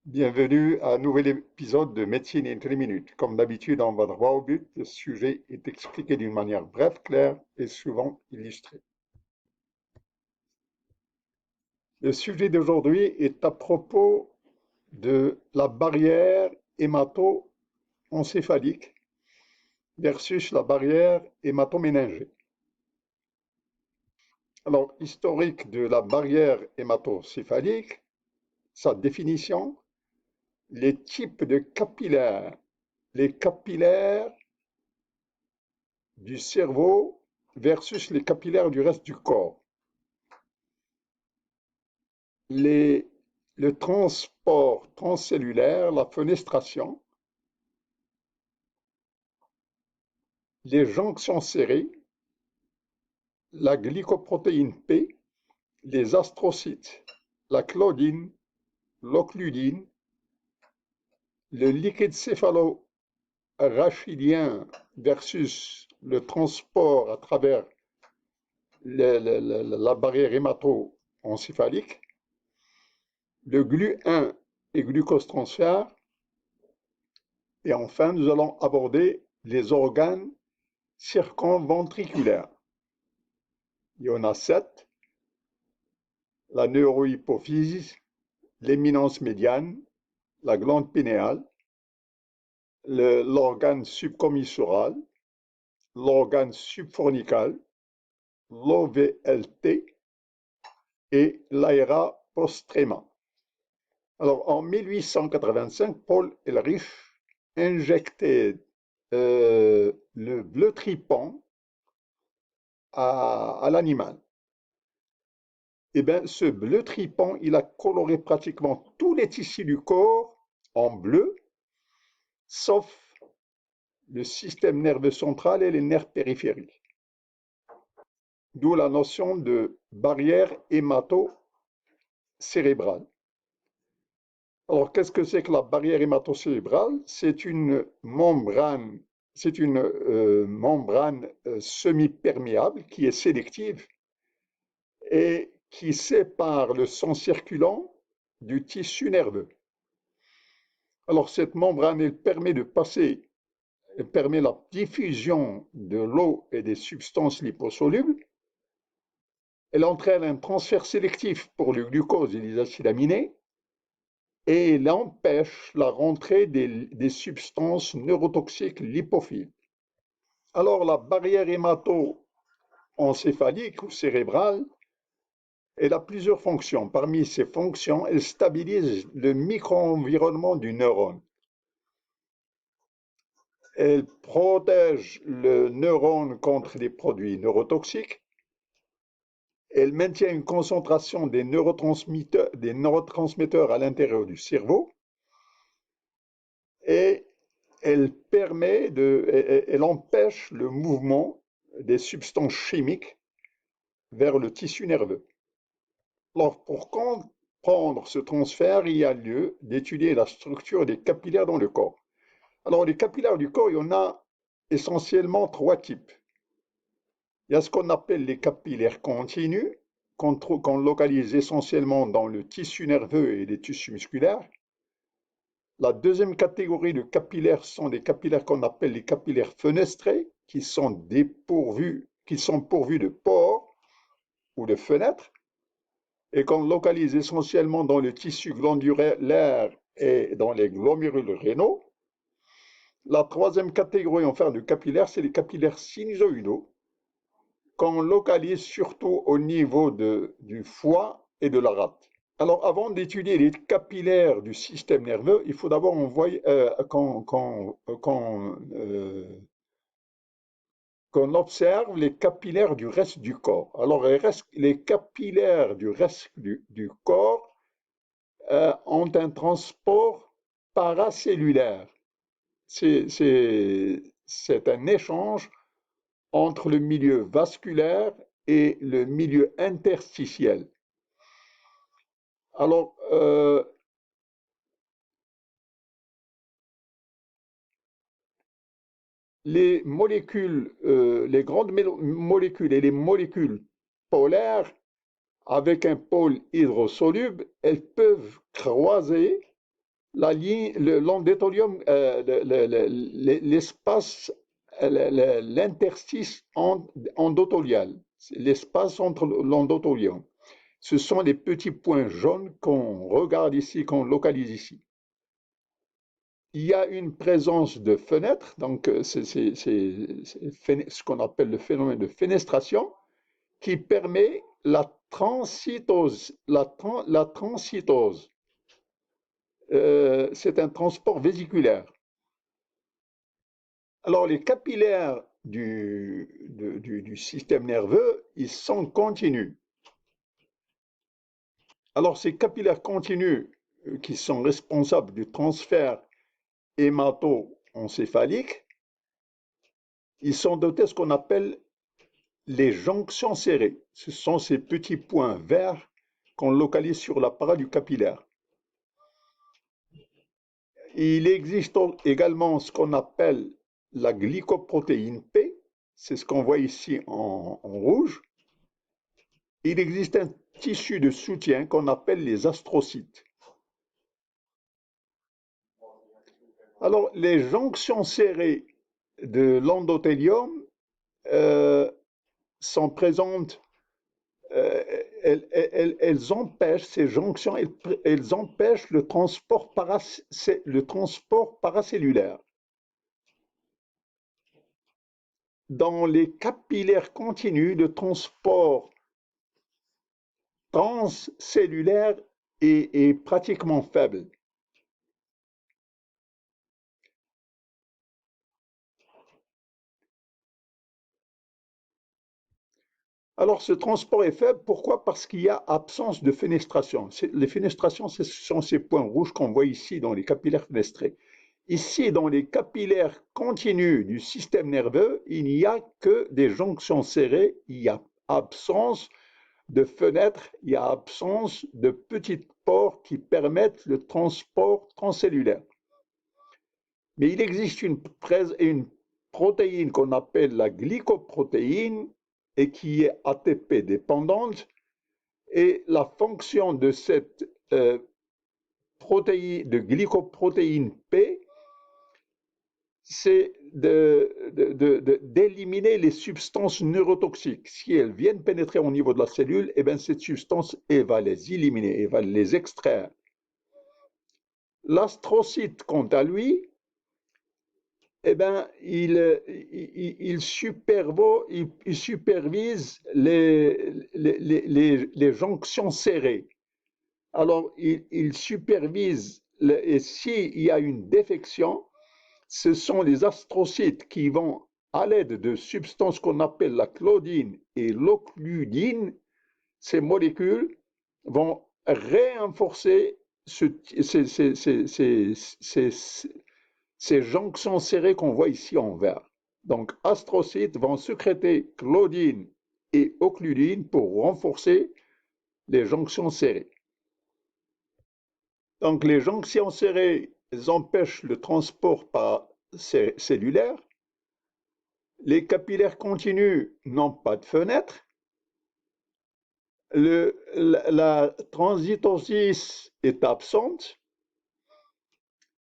Bienvenue à un nouvel épisode de Médecine en 3 minutes. Comme d'habitude, on va droit au but. Le sujet est expliqué d'une manière brève, claire et souvent illustrée. Le sujet d'aujourd'hui est à propos de la barrière hémato-encéphalique versus la barrière hémato-méningée. Alors, historique de la barrière hémato-encéphalique, sa définition, les types de capillaires. Les capillaires du cerveau versus les capillaires du reste du corps. Les, le transport transcellulaire, la fenestration, les jonctions serrées, la glycoprotéine P, les astrocytes, la claudine, l'occludine, le liquide céphalo-rachidien versus le transport à travers la barrière hémato-encéphalique, le GLU1 et glucose transfert, et enfin nous allons aborder les organes circumventriculaires. Il y en a 7, la neurohypophyse, l'éminence médiane, la glande pinéale, l'organe subcommissural, l'organe subfornical, l'OVLT et l'aéra postrema. Alors en 1885, Paul Ehrlich injectait le bleu tripant à l'animal. Eh bien, ce bleu tripant, il a coloré pratiquement tous les tissus du corps en bleu, sauf le système nerveux central et les nerfs périphériques. D'où la notion de barrière hémato-cérébrale. Alors, qu'est-ce que c'est que la barrière hémato-cérébrale? C'est une membrane, semi-perméable qui est sélective et qui sépare le sang circulant du tissu nerveux. Alors cette membrane, elle permet la diffusion de l'eau et des substances liposolubles. Elle entraîne un transfert sélectif pour le glucose et les acides aminés et elle empêche la rentrée des substances neurotoxiques lipophiles. Alors la barrière hémato-encéphalique ou cérébrale, elle a plusieurs fonctions. Parmi ces fonctions, elle stabilise le micro-environnement du neurone. Elle protège le neurone contre les produits neurotoxiques. Elle maintient une concentration des neurotransmetteurs à l'intérieur du cerveau. Et elle empêche le mouvement des substances chimiques vers le tissu nerveux. Alors, pour comprendre ce transfert, il y a lieu d'étudier la structure des capillaires dans le corps. Alors, les capillaires du corps, il y en a essentiellement 3 types. Il y a ce qu'on appelle les capillaires continus, qu'on localise essentiellement dans le tissu nerveux et les tissus musculaires. La deuxième catégorie de capillaires sont des capillaires qu'on appelle les capillaires fenestrés, qui sont pourvus de pores ou de fenêtres, et qu'on localise essentiellement dans le tissu glandulaire et dans les glomérules rénaux. La troisième catégorie enfin de capillaires, c'est les capillaires sinusoïdaux, qu'on localise surtout au niveau du foie et de la rate. Alors, avant d'étudier les capillaires du système nerveux, il faut d'abord qu'on observe les capillaires du reste du corps. Alors, les capillaires du reste du corps ont un transport paracellulaire. C'est un échange entre le milieu vasculaire et le milieu interstitiel. Alors, les molécules, les grandes molécules et les molécules polaires, avec un pôle hydrosoluble, elles peuvent croiser L'endothelium, l'espace, l'interstice endothelial, l'espace entre l'endothelium. Ce sont les petits points jaunes qu'on regarde ici, qu'on localise ici. Il y a une présence de fenêtres, donc c'est ce qu'on appelle le phénomène de fenestration, qui permet la transcytose. La transcytose, c'est un transport vésiculaire. Alors, les capillaires du système nerveux, ils sont continus. Alors, ces capillaires continus qui sont responsables du transfert hémato-encéphalique, ils sont dotés de ce qu'on appelle les jonctions serrées. Ce sont ces petits points verts qu'on localise sur la paroi du capillaire. Il existe également ce qu'on appelle la glycoprotéine P, c'est ce qu'on voit ici en rouge. Il existe un tissu de soutien qu'on appelle les astrocytes. Alors, les jonctions serrées de l'endothélium sont présentes, elles empêchent ces jonctions, elles empêchent le transport paracellulaire. Dans les capillaires continus, le transport transcellulaire est pratiquement faible. Alors, ce transport est faible, pourquoi? Parce qu'il y a absence de fenestration. Les fenestrations, ce sont ces points rouges qu'on voit ici dans les capillaires fenestrés. Ici, dans les capillaires continus du système nerveux, il n'y a que des jonctions serrées, il y a absence de fenêtres, il y a absence de petites pores qui permettent le transport transcellulaire. Mais il existe une protéine qu'on appelle la glycoprotéine et qui est ATP dépendante. Et la fonction de cette protéine, de glycoprotéine P, c'est d'éliminer les substances neurotoxiques. Si elles viennent pénétrer au niveau de la cellule, eh bien, cette substance, elle va les éliminer, elle va les extraire. L'astrocyte, quant à lui, eh ben, il supervise les jonctions serrées. Alors, il supervise, et s'il y a une défection, ce sont les astrocytes qui vont, à l'aide de substances qu'on appelle la claudine et l'occludine, ces molécules vont renforcer ces jonctions serrées qu'on voit ici en vert. Donc, astrocytes vont sécréter claudine et occludine pour renforcer les jonctions serrées. Donc, les jonctions serrées empêchent le transport cellulaire. Les capillaires continus n'ont pas de fenêtre. La transitosis est absente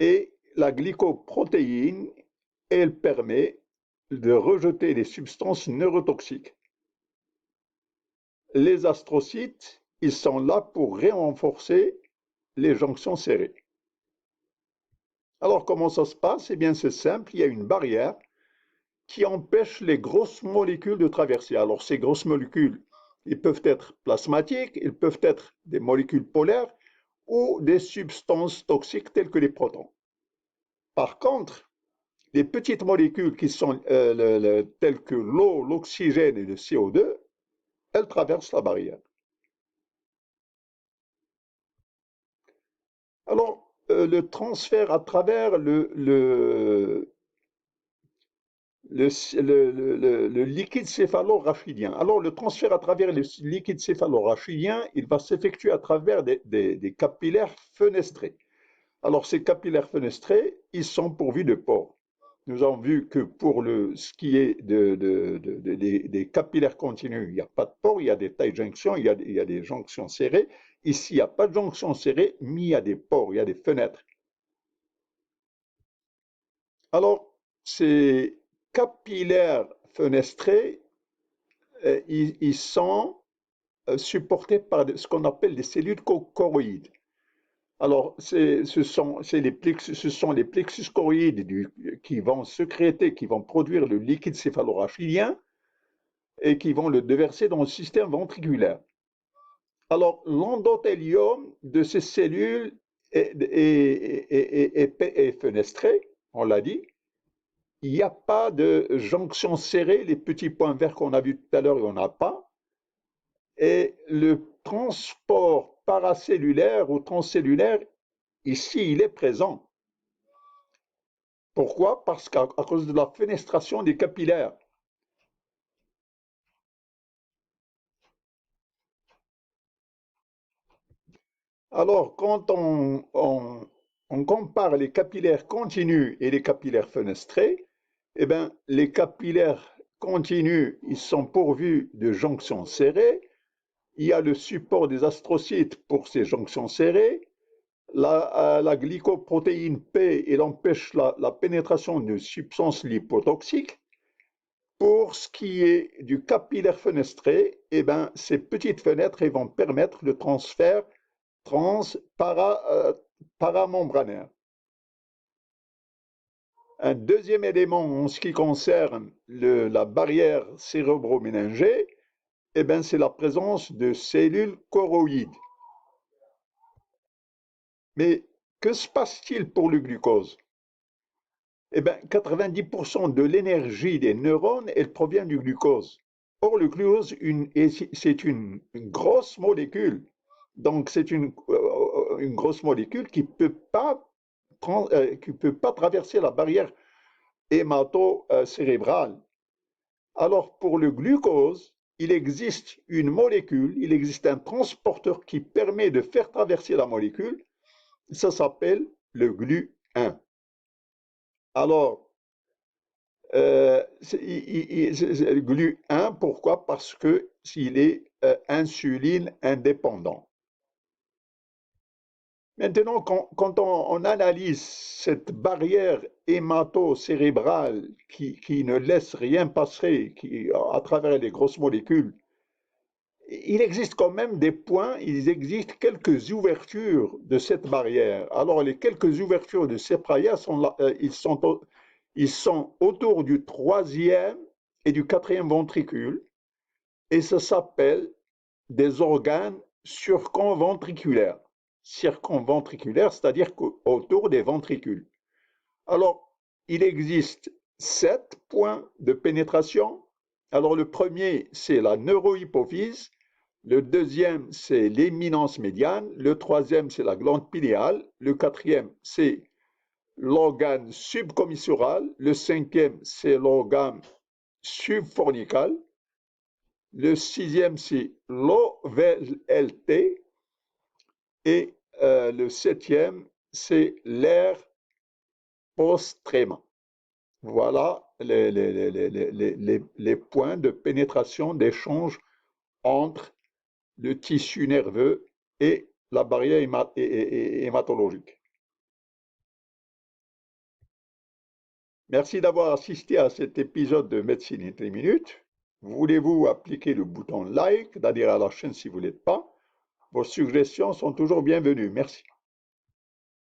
et la glycoprotéine, elle permet de rejeter les substances neurotoxiques. Les astrocytes, ils sont là pour renforcer les jonctions serrées. Alors, comment ça se passe? Eh bien, c'est simple, il y a une barrière qui empêche les grosses molécules de traverser. Alors, ces grosses molécules, ils peuvent être plasmatiques, ils peuvent être des molécules polaires ou des substances toxiques telles que les protons. Par contre, les petites molécules qui sont telles que l'eau, l'oxygène et le CO2, elles traversent la barrière. Alors, le transfert à travers le liquide céphalorachidien. Alors, le transfert à travers le liquide céphalorachidien, il va s'effectuer à travers des capillaires fenestrés. Alors, ces capillaires fenestrés, ils sont pourvus de pores. Nous avons vu que pour ce qui est des capillaires continus, il n'y a pas de pores, il y a des tailles junctions, il y a des jonctions serrées. Ici, il n'y a pas de jonctions serrées, mais il y a des pores, il y a des fenêtres. Alors, ces capillaires fenestrés, ils sont supportés par ce qu'on appelle des cellules choroïdes. Alors, ce sont les plexus choroïdes qui vont sécréter, qui vont produire le liquide céphalorachidien et qui vont le déverser dans le système ventriculaire. Alors, l'endothélium de ces cellules est fenestré, on l'a dit. Il n'y a pas de jonction serrée, les petits points verts qu'on a vus tout à l'heure, il n'y en a pas. Et le transport paracellulaire ou transcellulaire, ici, il est présent. Pourquoi? Parce qu'à cause de la fenestration des capillaires. Alors, quand on compare les capillaires continus et les capillaires fenestrés, eh bien, les capillaires continus, ils sont pourvus de jonctions serrées. Il y a le support des astrocytes pour ces jonctions serrées. La glycoprotéine P, elle empêche la pénétration de substances lipotoxiques. Pour ce qui est du capillaire fenestré, eh ben, ces petites fenêtres elles vont permettre le transfert paramembranaire. Un deuxième élément en ce qui concerne la barrière cérébroméningée, eh ben, c'est la présence de cellules choroïdes. Mais que se passe-t-il pour le glucose? Eh bien, 90% de l'énergie des neurones, elle provient du glucose. Or, le glucose, c'est une grosse molécule. Donc, c'est une grosse molécule qui peut pas traverser la barrière hémato-cérébrale. Alors, pour le glucose, il existe une molécule, il existe un transporteur qui permet de faire traverser la molécule. Ça s'appelle le GLU1. Alors, le GLU1, pourquoi? Parce qu'il est insuline indépendant. Maintenant, quand on analyse cette barrière hémato-cérébrale qui ne laisse rien passer à travers les grosses molécules, il existe quand même des points, il existe quelques ouvertures de cette barrière. Alors, les quelques ouvertures de cette barrière sont là, ils sont autour du troisième et du quatrième ventricule, et ça s'appelle des organes circumventriculaires. Circumventriculaires, c'est-à-dire autour des ventricules. Alors, il existe 7 points de pénétration. Alors, le premier, c'est la neurohypophyse. Le deuxième, c'est l'éminence médiane. Le troisième, c'est la glande pinéale. Le quatrième, c'est l'organe subcommissural. Le cinquième, c'est l'organe subfornical. Le sixième, c'est l'OVLT. Et le septième, c'est l'air post-tréma. Voilà les points de pénétration, d'échange entre le tissu nerveux et la barrière hématologique. Merci d'avoir assisté à cet épisode de Médecine en 3 minutes. Voulez-vous appliquer le bouton like, d'adhérer à la chaîne si vous ne l'êtes pas? Vos suggestions sont toujours bienvenues. Merci.